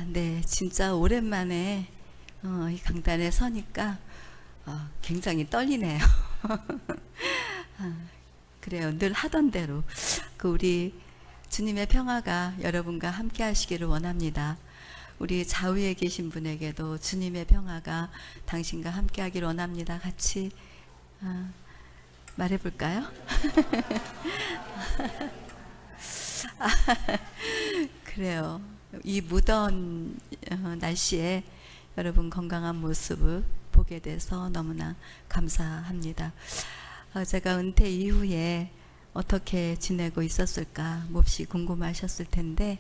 네, 진짜 오랜만에 이 강단에 서니까 굉장히 떨리네요. 그래요. 늘 하던 대로 우리 주님의 평화가 여러분과 함께 하시기를 원합니다. 우리 좌우에 계신 분에게도 주님의 평화가 당신과 함께 하기를 원합니다. 같이 말해볼까요? 그래요. 이 무더운 날씨에 여러분 건강한 모습을 보게 돼서 너무나 감사합니다. 제가 은퇴 이후에 어떻게 지내고 있었을까 몹시 궁금하셨을 텐데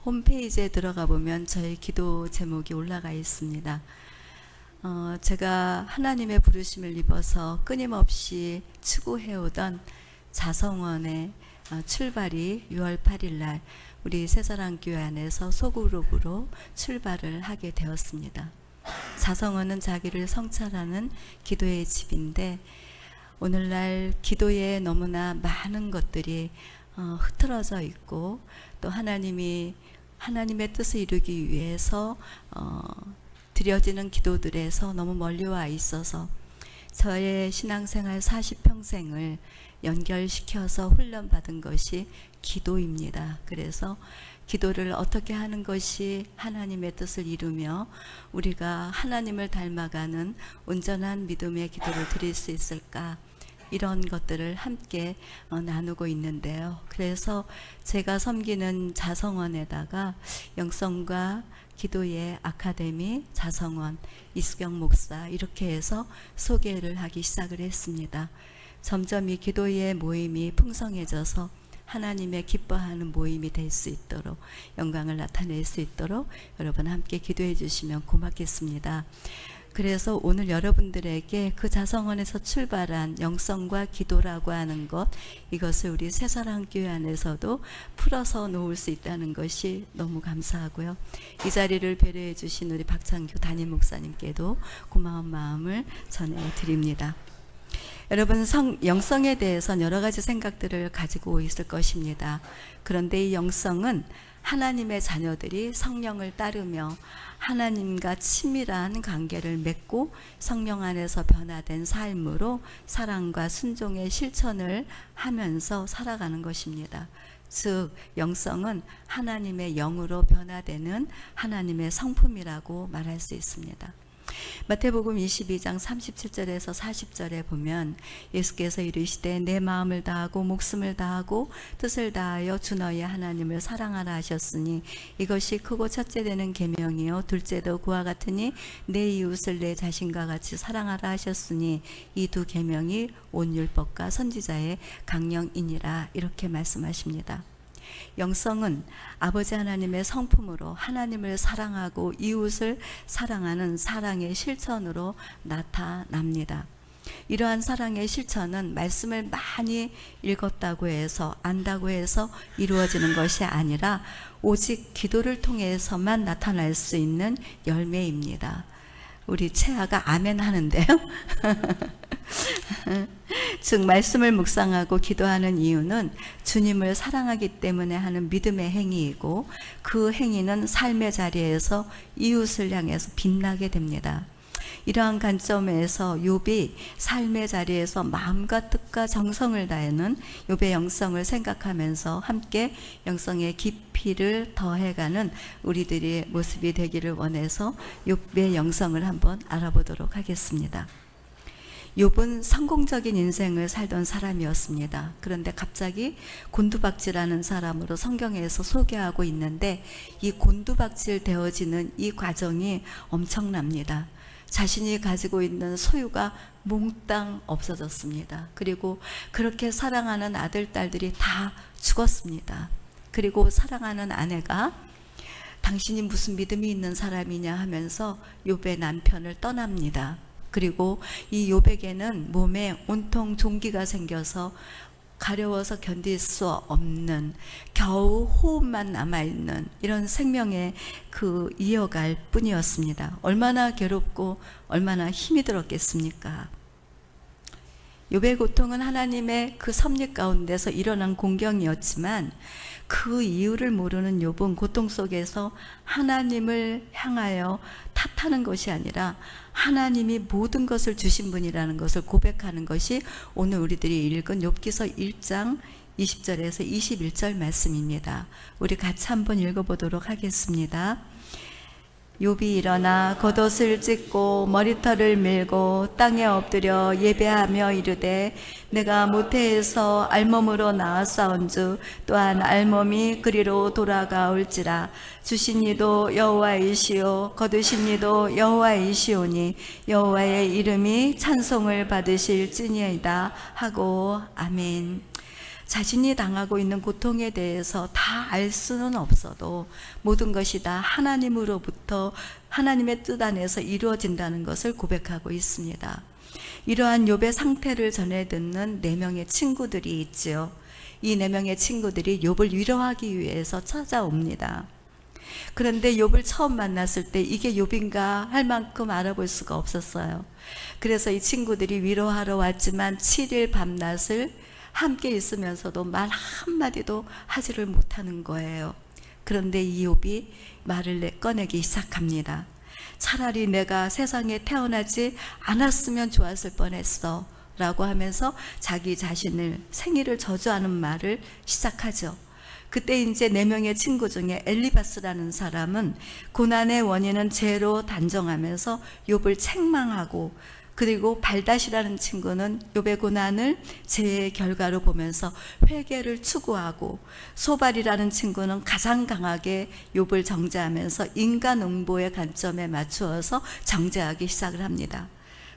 홈페이지에 들어가 보면 저희 기도 제목이 올라가 있습니다. 제가 하나님의 부르심을 입어서 끊임없이 추구해오던 자성원의 출발이 6월 8일 날 우리 새사랑교회 안에서 소그룹으로 출발을 하게 되었습니다. 자성원은 자기를 성찰하는 기도의 집인데 오늘날 기도에 너무나 많은 것들이 흐트러져 있고 또 하나님의 뜻을 이루기 위해서 드려지는 기도들에서 너무 멀리 와 있어서 저의 신앙생활 40평생을 연결시켜서 훈련받은 것이 기도입니다. 그래서 기도를 어떻게 하는 것이 하나님의 뜻을 이루며 우리가 하나님을 닮아가는 온전한 믿음의 기도를 드릴 수 있을까, 이런 것들을 함께 나누고 있는데요. 그래서 제가 섬기는 자성원에다가 영성과 기도의 아카데미 자성원 이수경 목사 이렇게 해서 소개를 하기 시작을 했습니다. 점점 이 기도의 모임이 풍성해져서 하나님의 기뻐하는 모임이 될 수 있도록, 영광을 나타낼 수 있도록 여러분 함께 기도해 주시면 고맙겠습니다. 그래서 오늘 여러분들에게 그 자성원에서 출발한 영성과 기도라고 하는 것, 이것을 우리 새사랑교회 안에서도 풀어서 놓을 수 있다는 것이 너무 감사하고요. 이 자리를 배려해 주신 우리 박창규 담임 목사님께도 고마운 마음을 전해드립니다. 여러분, 영성에 대해서는 여러 가지 생각들을 가지고 있을 것입니다. 그런데 이 영성은 하나님의 자녀들이 성령을 따르며 하나님과 친밀한 관계를 맺고 성령 안에서 변화된 삶으로 사랑과 순종의 실천을 하면서 살아가는 것입니다. 즉 영성은 하나님의 영으로 변화되는 하나님의 성품이라고 말할 수 있습니다. 마태복음 22장 37절에서 40절에 보면 예수께서 이르시되 내 마음을 다하고 목숨을 다하고 뜻을 다하여 주 너희 하나님을 사랑하라 하셨으니 이것이 크고 첫째 되는 계명이요 둘째도 그와 같으니 내 이웃을 내 자신과 같이 사랑하라 하셨으니 이 두 계명이 온 율법과 선지자의 강령이니라, 이렇게 말씀하십니다. 영성은 아버지 하나님의 성품으로 하나님을 사랑하고 이웃을 사랑하는 사랑의 실천으로 나타납니다. 이러한 사랑의 실천은 말씀을 많이 읽었다고 해서 안다고 해서 이루어지는 것이 아니라 오직 기도를 통해서만 나타날 수 있는 열매입니다. 우리 채아가 아멘 하는데요. 즉 말씀을 묵상하고 기도하는 이유는 주님을 사랑하기 때문에 하는 믿음의 행위이고 그 행위는 삶의 자리에서 이웃을 향해서 빛나게 됩니다. 이러한 관점에서 욥이 삶의 자리에서 마음과 뜻과 정성을 다하는 욥의 영성을 생각하면서 함께 영성의 깊이를 더해가는 우리들의 모습이 되기를 원해서 욥의 영성을 한번 알아보도록 하겠습니다. 욥은 성공적인 인생을 살던 사람이었습니다. 그런데 갑자기 곤두박질하는 사람으로 성경에서 소개하고 있는데 이 곤두박질 되어지는 이 과정이 엄청납니다. 자신이 가지고 있는 소유가 몽땅 없어졌습니다. 그리고 그렇게 사랑하는 아들, 딸들이 다 죽었습니다. 그리고 사랑하는 아내가 당신이 무슨 믿음이 있는 사람이냐 하면서 욥의 남편을 떠납니다. 그리고 이 욥에게는 몸에 온통 종기가 생겨서 가려워서 견딜 수 없는 겨우 호흡만 남아있는 이런 생명의 이어갈 뿐이었습니다. 얼마나 괴롭고 얼마나 힘이 들었겠습니까? 욥의 고통은 하나님의 그 섭리 가운데서 일어난 공경이었지만 그 이유를 모르는 욥은 고통 속에서 하나님을 향하여 탓하는 것이 아니라 하나님이 모든 것을 주신 분이라는 것을 고백하는 것이 오늘 우리들이 읽은 욥기서 1장 20절에서 21절 말씀입니다. 우리 같이 한번 읽어보도록 하겠습니다. 욥이 일어나 겉옷을 찢고 머리털을 밀고 땅에 엎드려 예배하며 이르되 내가 모태에서 알몸으로 나왔사온즉 또한 알몸이 그리로 돌아가올지라. 주신 이도 여호와이시오 거두신 이도 여호와이시오니 여호와의 이름이 찬송을 받으실지니이다 하고 아멘. 자신이 당하고 있는 고통에 대해서 다 알 수는 없어도 모든 것이 다 하나님으로부터 하나님의 뜻 안에서 이루어진다는 것을 고백하고 있습니다. 이러한 욥의 상태를 전해 듣는 4명의 친구들이 있지요. 이 4명의 친구들이 욥을 위로하기 위해서 찾아옵니다. 그런데 욥을 처음 만났을 때 이게 욥인가 할 만큼 알아볼 수가 없었어요. 그래서 이 친구들이 위로하러 왔지만 7일 밤낮을 함께 있으면서도 말 한마디도 하지를 못하는 거예요. 그런데 이 욥이 말을 꺼내기 시작합니다. 차라리 내가 세상에 태어나지 않았으면 좋았을 뻔했어 라고 하면서 자기 자신을 생일을 저주하는 말을 시작하죠. 그때 이제 4명의 친구 중에 엘리바스라는 사람은 고난의 원인은 죄로 단정하면서 욥을 책망하고, 그리고 발닷이라는 친구는 욥의 고난을 죄의 결과로 보면서 회개를 추구하고, 소발이라는 친구는 가장 강하게 욥을 정죄하면서 인간 응보의 관점에 맞추어서 정죄하기 시작을 합니다.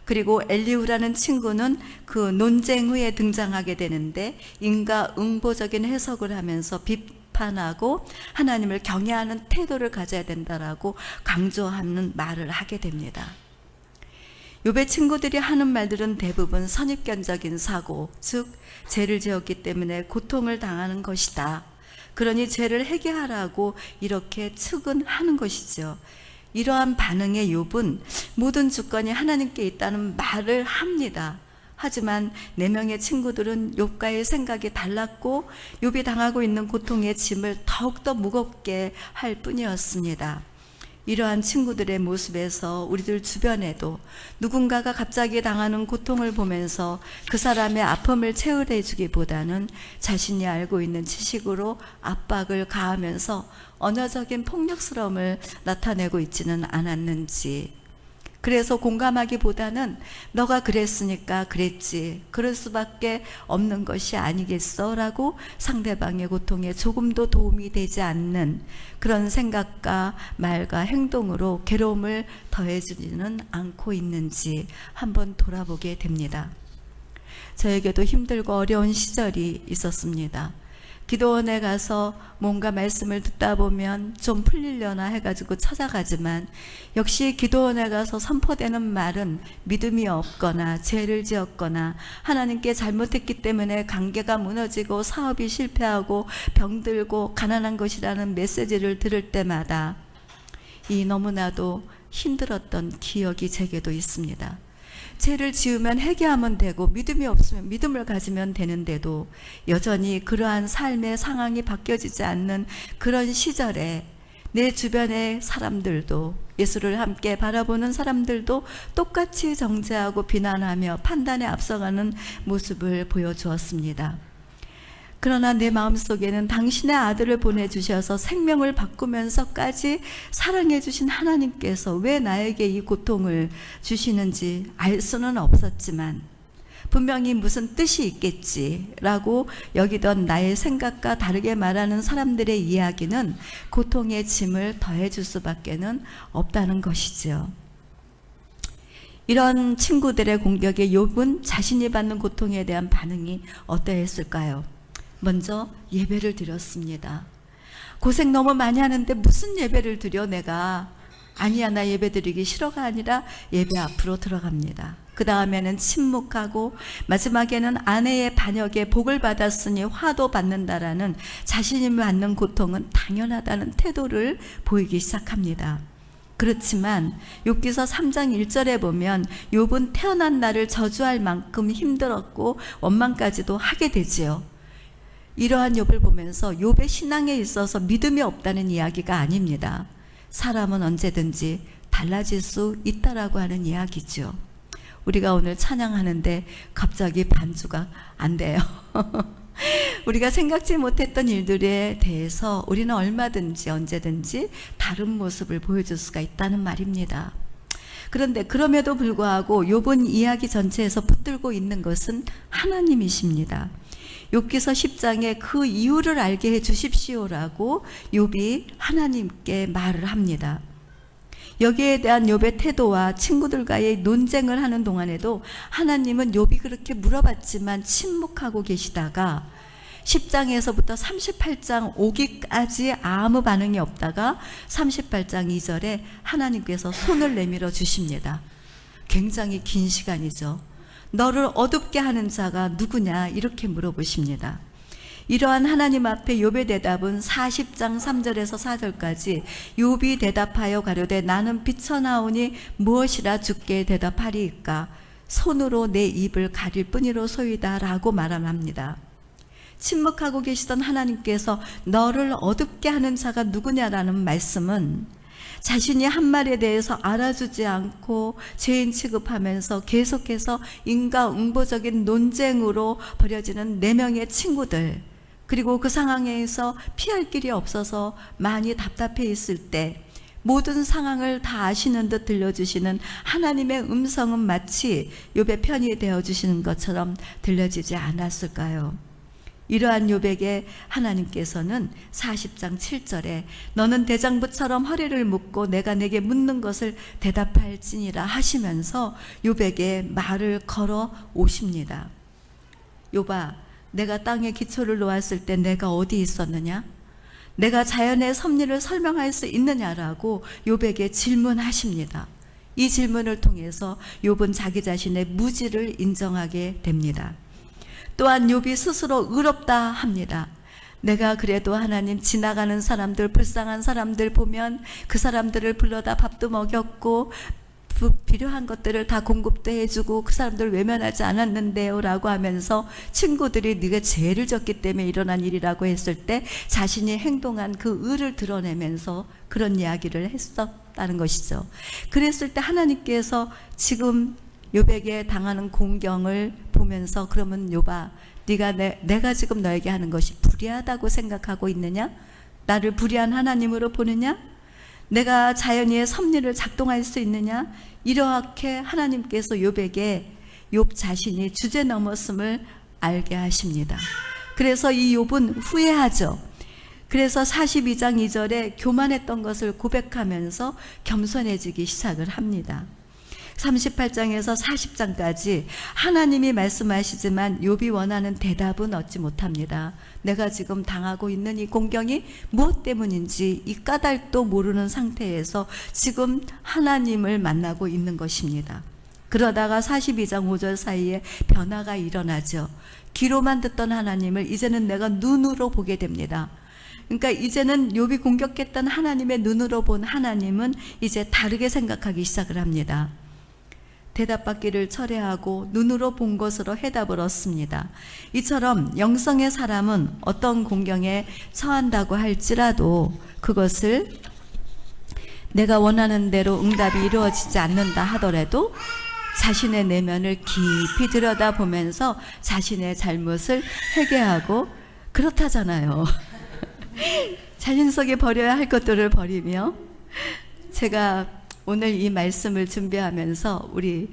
그리고 엘리후라는 친구는 그 논쟁 후에 등장하게 되는데 인간 응보적인 해석을 하면서 비판하고 하나님을 경외하는 태도를 가져야 된다라고 강조하는 말을 하게 됩니다. 욥의 친구들이 하는 말들은 대부분 선입견적인 사고, 즉 죄를 지었기 때문에 고통을 당하는 것이다. 그러니 죄를 회개하라고 이렇게 측은하는 것이죠. 이러한 반응의 욥은 모든 주권이 하나님께 있다는 말을 합니다. 하지만 4명의 친구들은 욥과의 생각이 달랐고 욥이 당하고 있는 고통의 짐을 더욱더 무겁게 할 뿐이었습니다. 이러한 친구들의 모습에서 우리들 주변에도 누군가가 갑자기 당하는 고통을 보면서 그 사람의 아픔을 채울해 주기보다는 자신이 알고 있는 지식으로 압박을 가하면서 언어적인 폭력스러움을 나타내고 있지는 않았는지, 그래서 공감하기보다는 너가 그랬으니까 그랬지, 그럴 수밖에 없는 것이 아니겠어 라고 상대방의 고통에 조금도 도움이 되지 않는 그런 생각과 말과 행동으로 괴로움을 더해주지는 않고 있는지 한번 돌아보게 됩니다. 저에게도 힘들고 어려운 시절이 있었습니다. 기도원에 가서 뭔가 말씀을 듣다 보면 좀 풀리려나 해가지고 찾아가지만 역시 기도원에 가서 선포되는 말은 믿음이 없거나 죄를 지었거나 하나님께 잘못했기 때문에 관계가 무너지고 사업이 실패하고 병들고 가난한 것이라는 메시지를 들을 때마다 이 너무나도 힘들었던 기억이 제게도 있습니다. 죄를 지으면 회개하면 되고 믿음이 없으면 믿음을 가지면 되는데도 여전히 그러한 삶의 상황이 바뀌어지지 않는 그런 시절에 내 주변의 사람들도, 예수를 함께 바라보는 사람들도 똑같이 정죄하고 비난하며 판단에 앞서가는 모습을 보여주었습니다. 그러나 내 마음속에는 당신의 아들을 보내주셔서 생명을 바꾸면서까지 사랑해 주신 하나님께서 왜 나에게 이 고통을 주시는지 알 수는 없었지만 분명히 무슨 뜻이 있겠지라고 여기던 나의 생각과 다르게 말하는 사람들의 이야기는 고통의 짐을 더해줄 수밖에는 없다는 것이죠. 이런 친구들의 공격에 욥은 자신이 받는 고통에 대한 반응이 어떠했을까요? 먼저 예배를 드렸습니다. 고생 너무 많이 하는데 무슨 예배를 드려 내가. 아니야, 나 예배 드리기 싫어가 아니라 예배 앞으로 들어갑니다. 그 다음에는 침묵하고 마지막에는 아내의 반역에 복을 받았으니 화도 받는다라는 자신이 받는 고통은 당연하다는 태도를 보이기 시작합니다. 그렇지만 욥기서 3장 1절에 보면 욥은 태어난 날을 저주할 만큼 힘들었고 원망까지도 하게 되지요. 이러한 욥을 보면서 욥의 신앙에 있어서 믿음이 없다는 이야기가 아닙니다. 사람은 언제든지 달라질 수 있다라고 하는 이야기죠. 우리가 오늘 찬양하는데 갑자기 반주가 안 돼요. 우리가 생각지 못했던 일들에 대해서 우리는 얼마든지 언제든지 다른 모습을 보여줄 수가 있다는 말입니다. 그런데 그럼에도 불구하고 욥은 이야기 전체에서 붙들고 있는 것은 하나님이십니다. 욥기서 10장에 그 이유를 알게 해 주십시오라고 욥이 하나님께 말을 합니다. 여기에 대한 욥의 태도와 친구들과의 논쟁을 하는 동안에도 하나님은 욥이 그렇게 물어봤지만 침묵하고 계시다가 10장에서부터 38장 오기까지 아무 반응이 없다가 38장 2절에 하나님께서 손을 내밀어 주십니다. 굉장히 긴 시간이죠. 너를 어둡게 하는 자가 누구냐 이렇게 물어보십니다. 이러한 하나님 앞에 욥의 대답은 40장 3절에서 4절까지 욥이 대답하여 가로되 나는 비쳐나오니 무엇이라 주께 대답하리이까 손으로 내 입을 가릴 뿐이로소이다 라고 말합니다. 침묵하고 계시던 하나님께서 너를 어둡게 하는 자가 누구냐라는 말씀은 자신이 한 말에 대해서 알아주지 않고 죄인 취급하면서 계속해서 인과응보적인 논쟁으로 벌여지는 4명의 친구들, 그리고 그 상황에서 피할 길이 없어서 많이 답답해 있을 때 모든 상황을 다 아시는 듯 들려주시는 하나님의 음성은 마치 욥의 편이 되어주시는 것처럼 들려지지 않았을까요? 이러한 욥에게 하나님께서는 40장 7절에 너는 대장부처럼 허리를 묶고 내가 내게 묻는 것을 대답할지니라 하시면서 욥에게 말을 걸어 오십니다. 욥아, 내가 땅에 기초를 놓았을 때 내가 어디 있었느냐? 내가 자연의 섭리를 설명할 수 있느냐라고 욥에게 질문하십니다. 이 질문을 통해서 욥은 자기 자신의 무지를 인정하게 됩니다. 또한 욥이 스스로 의롭다 합니다. 내가 그래도 하나님 지나가는 사람들, 불쌍한 사람들 보면 그 사람들을 불러다 밥도 먹였고 필요한 것들을 다 공급도 해주고 그 사람들을 외면하지 않았는데요 라고 하면서 친구들이 네가 죄를 졌기 때문에 일어난 일이라고 했을 때 자신이 행동한 그 의를 드러내면서 그런 이야기를 했었다는 것이죠. 그랬을 때 하나님께서 지금 욥에게 당하는 공경을 보면서 그러면 욥아, 네가 내가 지금 너에게 하는 것이 불의하다고 생각하고 있느냐? 나를 불의한 하나님으로 보느냐? 내가 자연의 섭리를 작동할 수 있느냐? 이렇게 하나님께서 욥에게 욥 자신이 주제 넘었음을 알게 하십니다. 그래서 이 욥은 후회하죠. 그래서 42장 2절에 교만했던 것을 고백하면서 겸손해지기 시작을 합니다. 38장에서 40장까지 하나님이 말씀하시지만 욥이 원하는 대답은 얻지 못합니다. 내가 지금 당하고 있는 이 공경이 무엇 때문인지 이 까닭도 모르는 상태에서 지금 하나님을 만나고 있는 것입니다. 그러다가 42장 5절 사이에 변화가 일어나죠. 귀로만 듣던 하나님을 이제는 내가 눈으로 보게 됩니다. 그러니까 이제는 욥이 공격했던 하나님의 눈으로 본 하나님은 이제 다르게 생각하기 시작을 합니다. 대답받기를 철회하고 눈으로 본 것으로 해답을 얻습니다. 이처럼 영성의 사람은 어떤 공경에 처한다고 할지라도 그것을 내가 원하는 대로 응답이 이루어지지 않는다 하더라도 자신의 내면을 깊이 들여다보면서 자신의 잘못을 회개하고 그렇다잖아요. 자신 속에 버려야 할 것들을 버리며 제가 오늘 이 말씀을 준비하면서 우리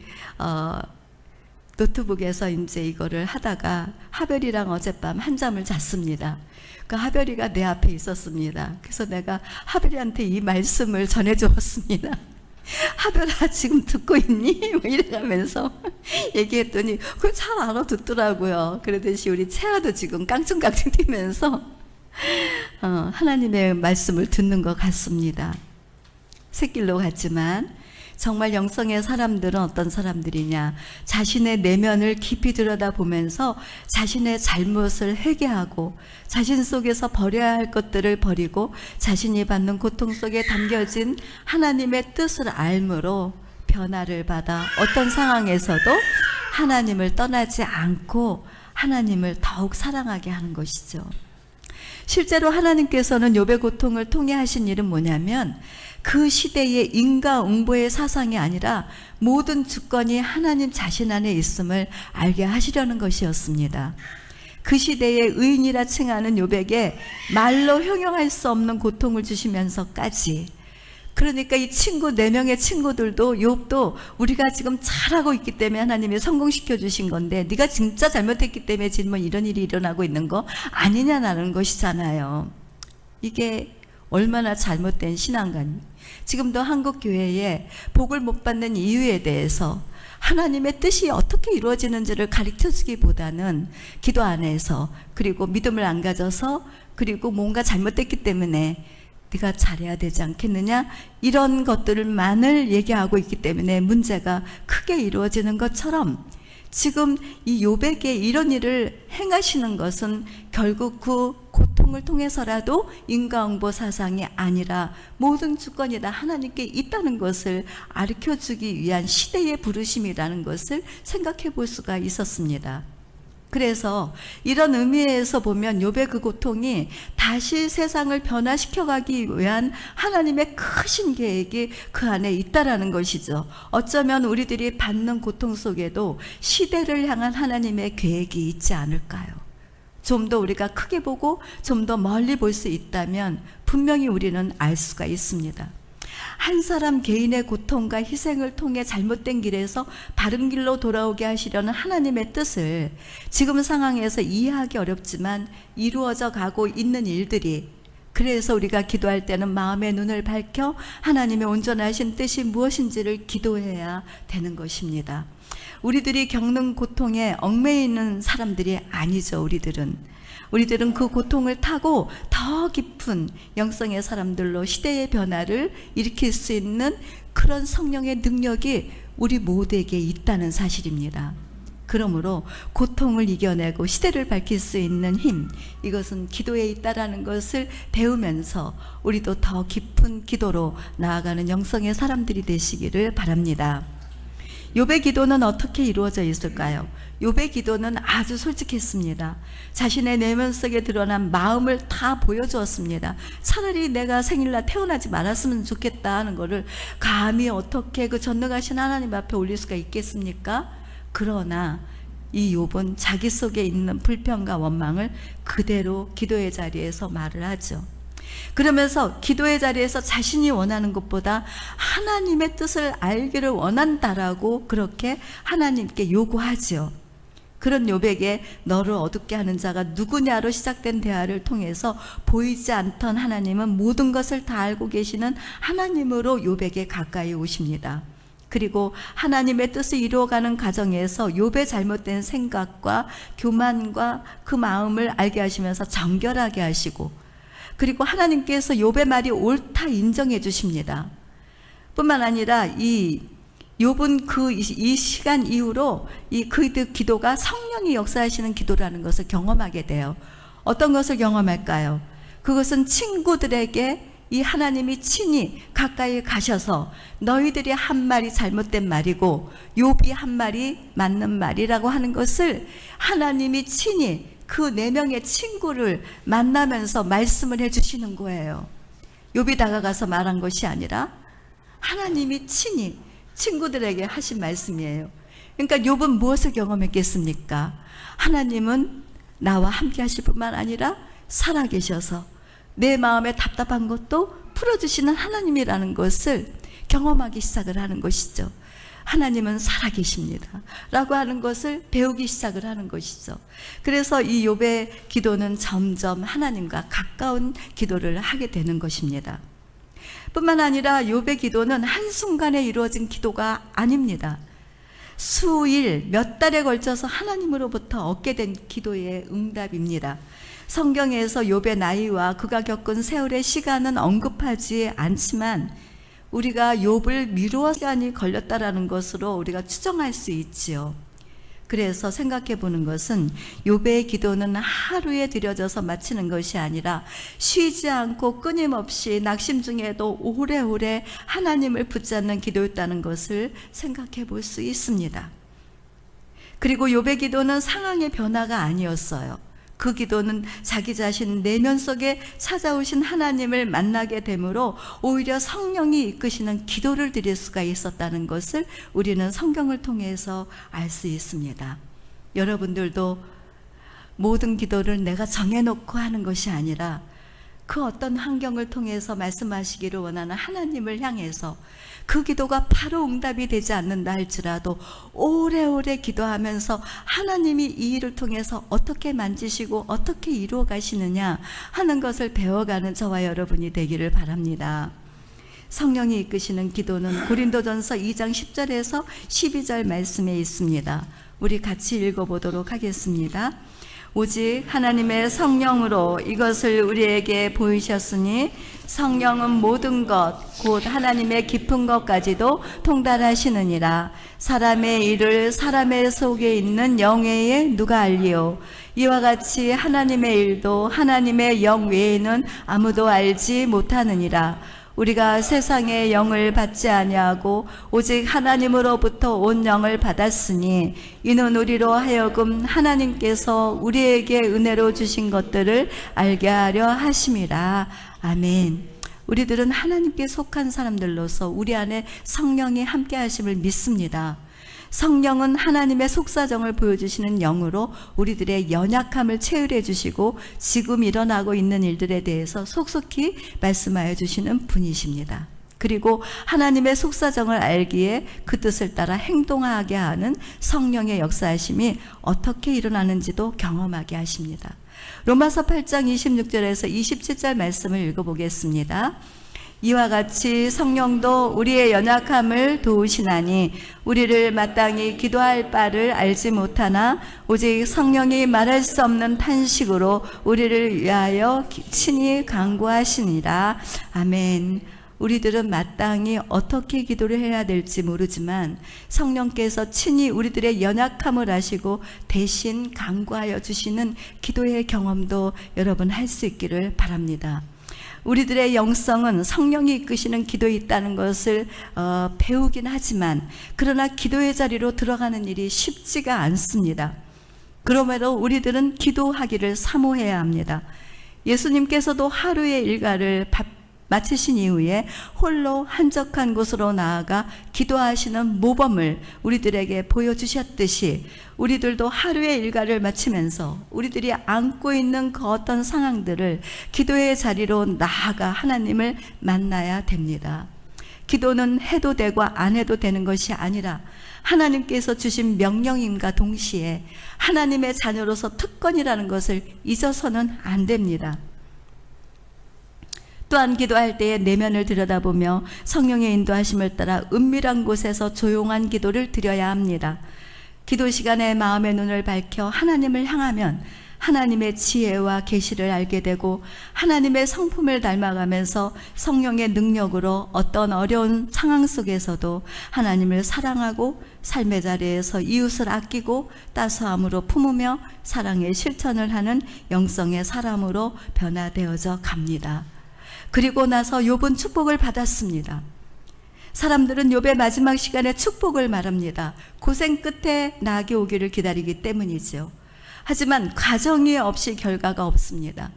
노트북에서 이제 이거를 하다가 하별이랑 어젯밤 한잠을 잤습니다. 그 하별이가 내 앞에 있었습니다. 그래서 내가 하별이한테 이 말씀을 전해주었습니다. 하별아 지금 듣고 있니? 뭐 이래가면서 얘기했더니 그걸 잘 알아듣더라고요. 그러듯이 우리 채아도 지금 깡충깡충 뛰면서 하나님의 말씀을 듣는 것 같습니다. 새길로 갔지만 정말 영성의 사람들은 어떤 사람들이냐? 자신의 내면을 깊이 들여다보면서 자신의 잘못을 회개하고 자신 속에서 버려야 할 것들을 버리고 자신이 받는 고통 속에 담겨진 하나님의 뜻을 알므로 변화를 받아 어떤 상황에서도 하나님을 떠나지 않고 하나님을 더욱 사랑하게 하는 것이죠. 실제로 하나님께서는 욥의 고통을 통해 하신 일은 뭐냐면 그 시대의 인과응보의 사상이 아니라 모든 주권이 하나님 자신 안에 있음을 알게 하시려는 것이었습니다. 그 시대의 의인이라 칭하는 욥에게 말로 형용할 수 없는 고통을 주시면서까지, 그러니까 이 친구 4명의 친구들도 욥도 우리가 지금 잘하고 있기 때문에 하나님이 성공시켜 주신 건데 네가 진짜 잘못했기 때문에 지금 이런 일이 일어나고 있는 거 아니냐라는 것이잖아요. 이게 얼마나 잘못된 신앙관. 지금도 한국 교회에 복을 못 받는 이유에 대해서 하나님의 뜻이 어떻게 이루어지는지를 가르쳐 주기보다는 기도 안에서, 그리고 믿음을 안 가져서, 그리고 뭔가 잘못됐기 때문에 네가 잘해야 되지 않겠느냐, 이런 것들만을 얘기하고 있기 때문에 문제가 크게 이루어지는 것처럼 지금 이 욥에게 이런 일을 행하시는 것은 결국 그 고통을 통해서라도 인과응보 사상이 아니라 모든 주권이 다 하나님께 있다는 것을 가르쳐주기 위한 시대의 부르심이라는 것을 생각해 볼 수가 있었습니다. 그래서 이런 의미에서 보면 욥의 그 고통이 다시 세상을 변화시켜가기 위한 하나님의 크신 계획이 그 안에 있다라는 것이죠. 어쩌면 우리들이 받는 고통 속에도 시대를 향한 하나님의 계획이 있지 않을까요? 좀 더 우리가 크게 보고 좀 더 멀리 볼 수 있다면 분명히 우리는 알 수가 있습니다. 한 사람 개인의 고통과 희생을 통해 잘못된 길에서 바른 길로 돌아오게 하시려는 하나님의 뜻을 지금 상황에서 이해하기 어렵지만 이루어져 가고 있는 일들이, 그래서 우리가 기도할 때는 마음의 눈을 밝혀 하나님의 온전하신 뜻이 무엇인지를 기도해야 되는 것입니다. 우리들이 겪는 고통에 얽매여 있는 사람들이 아니죠. 우리들은 그 고통을 타고 더 깊은 영성의 사람들로 시대의 변화를 일으킬 수 있는 그런 성령의 능력이 우리 모두에게 있다는 사실입니다. 그러므로 고통을 이겨내고 시대를 밝힐 수 있는 힘, 이것은 기도에 있다라는 것을 배우면서 우리도 더 깊은 기도로 나아가는 영성의 사람들이 되시기를 바랍니다. 욥의 기도는 어떻게 이루어져 있을까요? 욥의 기도는 아주 솔직했습니다. 자신의 내면 속에 드러난 마음을 다 보여주었습니다. 차라리 내가 생일날 태어나지 말았으면 좋겠다 하는 것을 감히 어떻게 그 전능하신 하나님 앞에 올릴 수가 있겠습니까? 그러나 이 욥은 자기 속에 있는 불평과 원망을 그대로 기도의 자리에서 말을 하죠. 그러면서 기도의 자리에서 자신이 원하는 것보다 하나님의 뜻을 알기를 원한다라고 그렇게 하나님께 요구하죠. 그런 욥에게 너를 어둡게 하는 자가 누구냐로 시작된 대화를 통해서 보이지 않던 하나님은 모든 것을 다 알고 계시는 하나님으로 욥에게 가까이 오십니다. 그리고 하나님의 뜻을 이루어가는 과정에서 욥의 잘못된 생각과 교만과 그 마음을 알게 하시면서 정결하게 하시고, 그리고 하나님께서 욥의 말이 옳다 인정해 주십니다. 뿐만 아니라 이 욥은 이 시간 이후로 그 기도가 성령이 역사하시는 기도라는 것을 경험하게 돼요. 어떤 것을 경험할까요? 그것은 친구들에게 이 하나님이 친히 가까이 가셔서 너희들이 한 말이 잘못된 말이고 욥이 한 말이 맞는 말이라고 하는 것을 하나님이 친히 그 4명의 친구를 만나면서 말씀을 해주시는 거예요. 욥이 다가가서 말한 것이 아니라 하나님이 친히 친구들에게 하신 말씀이에요. 그러니까 욥은 무엇을 경험했겠습니까? 하나님은 나와 함께 하실 뿐만 아니라 살아계셔서 내 마음에 답답한 것도 풀어주시는 하나님이라는 것을 경험하기 시작을 하는 것이죠. 하나님은 살아계십니다 라고 하는 것을 배우기 시작을 하는 것이죠. 그래서 이 욥의 기도는 점점 하나님과 가까운 기도를 하게 되는 것입니다. 뿐만 아니라 욥의 기도는 한순간에 이루어진 기도가 아닙니다. 수일, 몇 달에 걸쳐서 하나님으로부터 얻게 된 기도의 응답입니다. 성경에서 욥의 나이와 그가 겪은 세월의 시간은 언급하지 않지만 우리가 욥을 미루어 시간이 걸렸다라는 것으로 우리가 추정할 수 있지요. 그래서 생각해 보는 것은 욥의 기도는 하루에 드려져서 마치는 것이 아니라 쉬지 않고 끊임없이 낙심 중에도 오래오래 하나님을 붙잡는 기도였다는 것을 생각해 볼 수 있습니다. 그리고 욥의 기도는 상황의 변화가 아니었어요. 그 기도는 자기 자신 내면 속에 찾아오신 하나님을 만나게 되므로 오히려 성령이 이끄시는 기도를 드릴 수가 있었다는 것을 우리는 성경을 통해서 알 수 있습니다. 여러분들도 모든 기도를 내가 정해놓고 하는 것이 아니라 그 어떤 환경을 통해서 말씀하시기를 원하는 하나님을 향해서 그 기도가 바로 응답이 되지 않는다 할지라도 오래오래 기도하면서 하나님이 이 일을 통해서 어떻게 만지시고 어떻게 이루어 가시느냐 하는 것을 배워가는 저와 여러분이 되기를 바랍니다. 성령이 이끄시는 기도는 고린도전서 2장 10절에서 12절 말씀에 있습니다. 우리 같이 읽어보도록 하겠습니다. 오직 하나님의 성령으로 이것을 우리에게 보이셨으니 성령은 모든 것 곧 하나님의 깊은 것까지도 통달하시느니라. 사람의 일을 사람의 속에 있는 영외에 누가 알리요? 이와 같이 하나님의 일도 하나님의 영 외에는 아무도 알지 못하느니라. 우리가 세상의 영을 받지 아니하고 오직 하나님으로부터 온 영을 받았으니 이는 우리로 하여금 하나님께서 우리에게 은혜로 주신 것들을 알게 하려 하심이라. 아멘. 우리들은 하나님께 속한 사람들로서 우리 안에 성령이 함께 하심을 믿습니다. 성령은 하나님의 속사정을 보여주시는 영으로 우리들의 연약함을 체휼해 주시고 지금 일어나고 있는 일들에 대해서 속속히 말씀하여 주시는 분이십니다. 그리고 하나님의 속사정을 알기에 그 뜻을 따라 행동하게 하는 성령의 역사하심이 어떻게 일어나는지도 경험하게 하십니다. 로마서 8장 26절에서 27절 말씀을 읽어보겠습니다. 이와 같이 성령도 우리의 연약함을 도우시나니 우리를 마땅히 기도할 바를 알지 못하나 오직 성령이 말할 수 없는 탄식으로 우리를 위하여 친히 간구하시니라. 아멘. 우리들은 마땅히 어떻게 기도를 해야 될지 모르지만 성령께서 친히 우리들의 연약함을 아시고 대신 간구하여 주시는 기도의 경험도 여러분 할 수 있기를 바랍니다. 우리들의 영성은 성령이 이끄시는 기도에 있다는 것을 배우긴 하지만 그러나 기도의 자리로 들어가는 일이 쉽지가 않습니다. 그러므로 우리들은 기도하기를 사모해야 합니다. 예수님께서도 하루의 일과를 마치신 이후에 홀로 한적한 곳으로 나아가 기도하시는 모범을 우리들에게 보여주셨듯이 우리들도 하루의 일과를 마치면서 우리들이 안고 있는 그 어떤 상황들을 기도의 자리로 나아가 하나님을 만나야 됩니다. 기도는 해도 되고 안 해도 되는 것이 아니라 하나님께서 주신 명령임과 동시에 하나님의 자녀로서 특권이라는 것을 잊어서는 안 됩니다. 또한 기도할 때에 내면을 들여다보며 성령의 인도하심을 따라 은밀한 곳에서 조용한 기도를 드려야 합니다. 기도 시간에 마음의 눈을 밝혀 하나님을 향하면 하나님의 지혜와 계시를 알게 되고 하나님의 성품을 닮아가면서 성령의 능력으로 어떤 어려운 상황 속에서도 하나님을 사랑하고 삶의 자리에서 이웃을 아끼고 따스함으로 품으며 사랑의 실천을 하는 영성의 사람으로 변화되어져 갑니다. 그리고 나서 욥은 축복을 받았습니다. 사람들은 욥의 마지막 시간에 축복을 말합니다. 고생 끝에 낙이 오기를 기다리기 때문이죠. 하지만 가정이 없이 결과가 없습니다.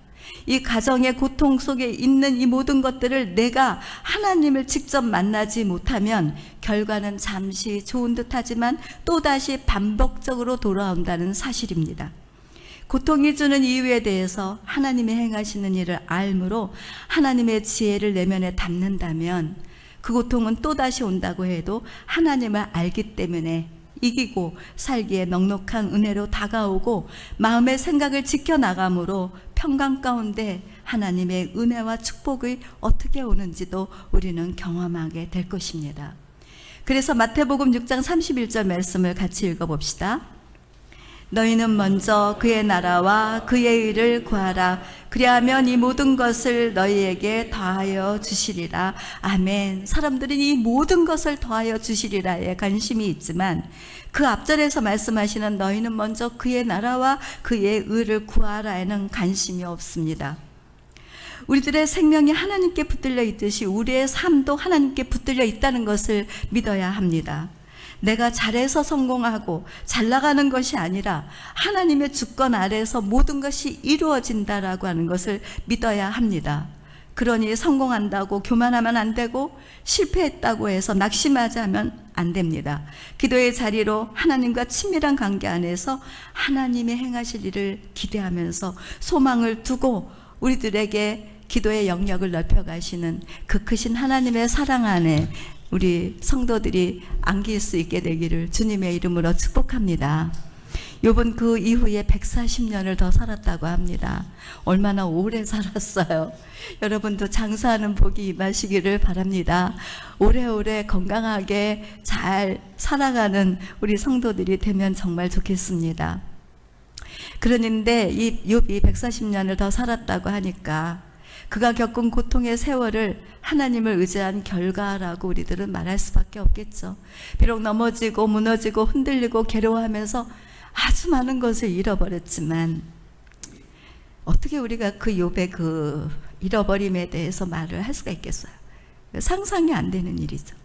이 가정의 고통 속에 있는 이 모든 것들을 내가 하나님을 직접 만나지 못하면 결과는 잠시 좋은 듯하지만 또다시 반복적으로 돌아온다는 사실입니다. 고통이 주는 이유에 대해서 하나님이 행하시는 일을 알므로 하나님의 지혜를 내면에 담는다면 그 고통은 또다시 온다고 해도 하나님을 알기 때문에 이기고 살기에 넉넉한 은혜로 다가오고 마음의 생각을 지켜나가므로 평강 가운데 하나님의 은혜와 축복이 어떻게 오는지도 우리는 경험하게 될 것입니다. 그래서 마태복음 6장 31절 말씀을 같이 읽어봅시다. 너희는 먼저 그의 나라와 그의 의를 구하라. 그리하면 이 모든 것을 너희에게 더하여 주시리라. 아멘. 사람들은 이 모든 것을 더하여 주시리라에 관심이 있지만 그 앞절에서 말씀하시는 너희는 먼저 그의 나라와 그의 의를 구하라에는 관심이 없습니다. 우리들의 생명이 하나님께 붙들려 있듯이 우리의 삶도 하나님께 붙들려 있다는 것을 믿어야 합니다. 내가 잘해서 성공하고 잘 나가는 것이 아니라 하나님의 주권 아래에서 모든 것이 이루어진다라고 하는 것을 믿어야 합니다. 그러니 성공한다고 교만하면 안 되고 실패했다고 해서 낙심하자면 안 됩니다. 기도의 자리로 하나님과 친밀한 관계 안에서 하나님의 행하실 일을 기대하면서 소망을 두고 우리들에게 기도의 영역을 넓혀가시는 그 크신 하나님의 사랑 안에 우리 성도들이 안길 수 있게 되기를 주님의 이름으로 축복합니다. 욥은 그 이후에 140년을 더 살았다고 합니다. 얼마나 오래 살았어요. 여러분도 장사하는 복이 임하시기를 바랍니다. 오래오래 건강하게 잘 살아가는 우리 성도들이 되면 정말 좋겠습니다. 그런데 이 욥이 140년을 더 살았다고 하니까 그가 겪은 고통의 세월을 하나님을 의지한 결과라고 우리들은 말할 수밖에 없겠죠. 비록 넘어지고 무너지고 흔들리고 괴로워하면서 아주 많은 것을 잃어버렸지만 어떻게 우리가 그 욥의 그 잃어버림에 대해서 말을 할 수가 있겠어요? 상상이 안 되는 일이죠.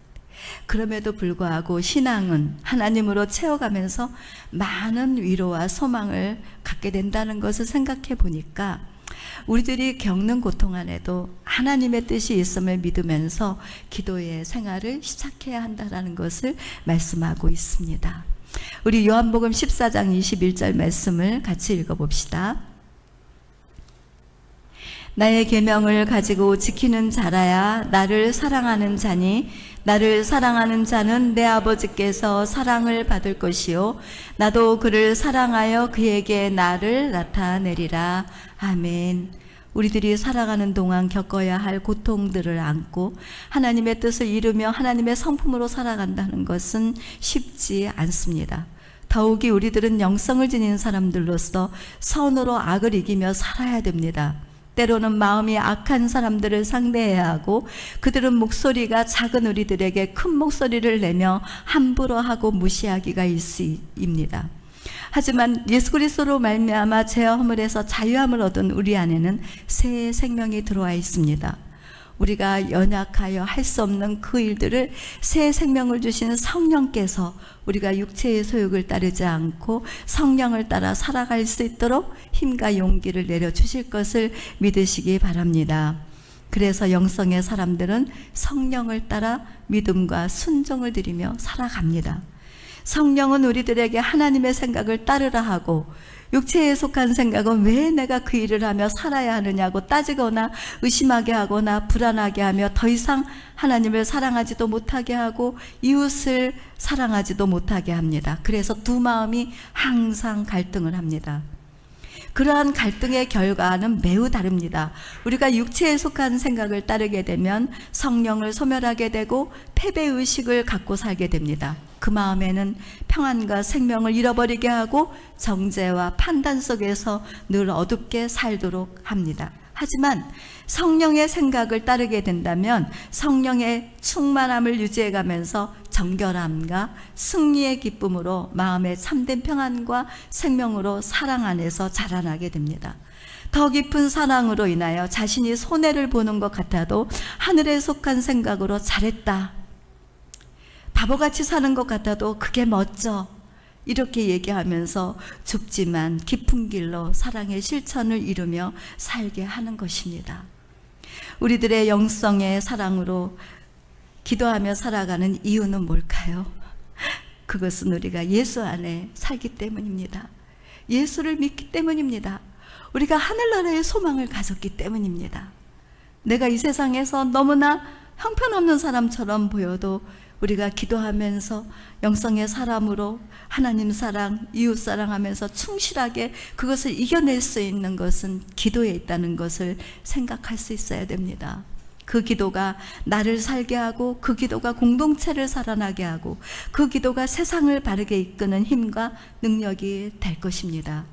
그럼에도 불구하고 신앙은 하나님으로 채워가면서 많은 위로와 소망을 갖게 된다는 것을 생각해 보니까 우리들이 겪는 고통 안에도 하나님의 뜻이 있음을 믿으면서 기도의 생활을 시작해야 한다는 것을 말씀하고 있습니다. 우리 요한복음 14장 21절 말씀을 같이 읽어봅시다. 나의 계명을 가지고 지키는 자라야 나를 사랑하는 자니 나를 사랑하는 자는 내 아버지께서 사랑을 받을 것이요 나도 그를 사랑하여 그에게 나를 나타내리라. 아멘. 우리들이 살아가는 동안 겪어야 할 고통들을 안고 하나님의 뜻을 이루며 하나님의 성품으로 살아간다는 것은 쉽지 않습니다. 더욱이 우리들은 영성을 지닌 사람들로서 선으로 악을 이기며 살아야 됩니다. 때로는 마음이 악한 사람들을 상대해야 하고 그들은 목소리가 작은 우리들에게 큰 목소리를 내며 함부로 하고 무시하기가 일수입니다. 하지만 예수 그리스도로 말미암아 죄와 허물에서 자유함을 얻은 우리 안에는 새 생명이 들어와 있습니다. 우리가 연약하여 할 수 없는 그 일들을 새 생명을 주신 성령께서 우리가 육체의 소욕을 따르지 않고 성령을 따라 살아갈 수 있도록 힘과 용기를 내려주실 것을 믿으시기 바랍니다. 그래서 영성의 사람들은 성령을 따라 믿음과 순종을 드리며 살아갑니다. 성령은 우리들에게 하나님의 생각을 따르라 하고 육체에 속한 생각은 왜 내가 그 일을 하며 살아야 하느냐고 따지거나 의심하게 하거나 불안하게 하며 더 이상 하나님을 사랑하지도 못하게 하고 이웃을 사랑하지도 못하게 합니다. 그래서 두 마음이 항상 갈등을 합니다. 그러한 갈등의 결과는 매우 다릅니다. 우리가 육체에 속한 생각을 따르게 되면 성령을 소멸하게 되고 패배의식을 갖고 살게 됩니다. 그 마음에는 평안과 생명을 잃어버리게 하고 정죄와 판단 속에서 늘 어둡게 살도록 합니다. 하지만 성령의 생각을 따르게 된다면 성령의 충만함을 유지해가면서 정결함과 승리의 기쁨으로 마음의 참된 평안과 생명으로 사랑 안에서 자라나게 됩니다. 더 깊은 사랑으로 인하여 자신이 손해를 보는 것 같아도 하늘에 속한 생각으로 잘했다, 바보같이 사는 것 같아도 그게 멋져, 이렇게 얘기하면서 좁지만 깊은 길로 사랑의 실천을 이루며 살게 하는 것입니다. 우리들의 영성의 사랑으로 기도하며 살아가는 이유는 뭘까요? 그것은 우리가 예수 안에 살기 때문입니다. 예수를 믿기 때문입니다. 우리가 하늘나라의 소망을 가졌기 때문입니다. 내가 이 세상에서 너무나 형편없는 사람처럼 보여도 우리가 기도하면서 영성의 사람으로 하나님 사랑, 이웃 사랑하면서 충실하게 그것을 이겨낼 수 있는 것은 기도에 있다는 것을 생각할 수 있어야 됩니다. 그 기도가 나를 살게 하고, 그 기도가 공동체를 살아나게 하고, 그 기도가 세상을 바르게 이끄는 힘과 능력이 될 것입니다.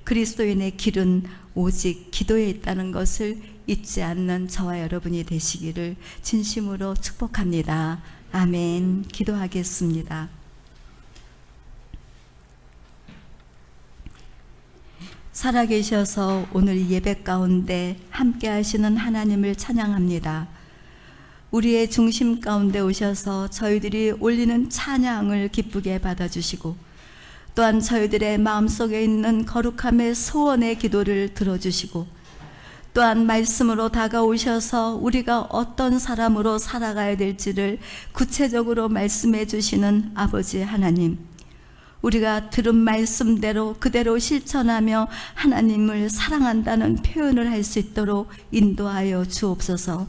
그리스도인의 길은 오직 기도에 있다는 것을 잊지 않는 저와 여러분이 되시기를 진심으로 축복합니다. 아멘. 기도하겠습니다. 살아계셔서 오늘 예배 가운데 함께 하시는 하나님을 찬양합니다. 우리의 중심 가운데 오셔서 저희들이 올리는 찬양을 기쁘게 받아주시고, 또한 저희들의 마음속에 있는 거룩함의 소원의 기도를 들어주시고, 또한 말씀으로 다가오셔서 우리가 어떤 사람으로 살아가야 될지를 구체적으로 말씀해 주시는 아버지 하나님, 우리가 들은 말씀대로 그대로 실천하며 하나님을 사랑한다는 표현을 할 수 있도록 인도하여 주옵소서.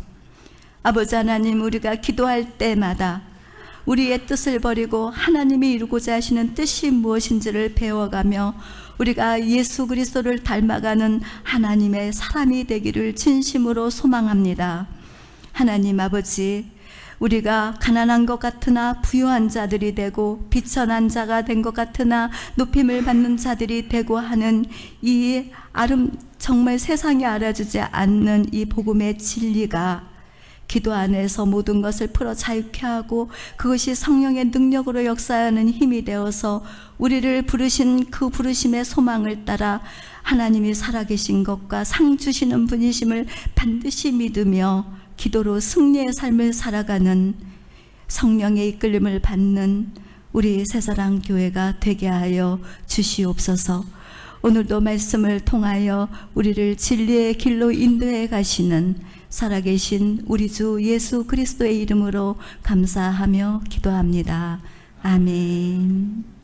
아버지 하나님, 우리가 기도할 때마다 우리의 뜻을 버리고 하나님이 이루고자 하시는 뜻이 무엇인지를 배워가며 우리가 예수 그리스도를 닮아가는 하나님의 사람이 되기를 진심으로 소망합니다. 하나님 아버지, 우리가 가난한 것 같으나 부유한 자들이 되고, 비천한 자가 된 것 같으나 높임을 받는 자들이 되고 하는 이 정말 세상이 알아주지 않는 이 복음의 진리가 기도 안에서 모든 것을 풀어 자유케 하고, 그것이 성령의 능력으로 역사하는 힘이 되어서 우리를 부르신 그 부르심의 소망을 따라 하나님이 살아계신 것과 상 주시는 분이심을 반드시 믿으며 기도로 승리의 삶을 살아가는, 성령의 이끌림을 받는 우리 새사랑 교회가 되게 하여 주시옵소서. 오늘도 말씀을 통하여 우리를 진리의 길로 인도해 가시는 살아계신 우리 주 예수 그리스도의 이름으로 감사하며 기도합니다. 아멘.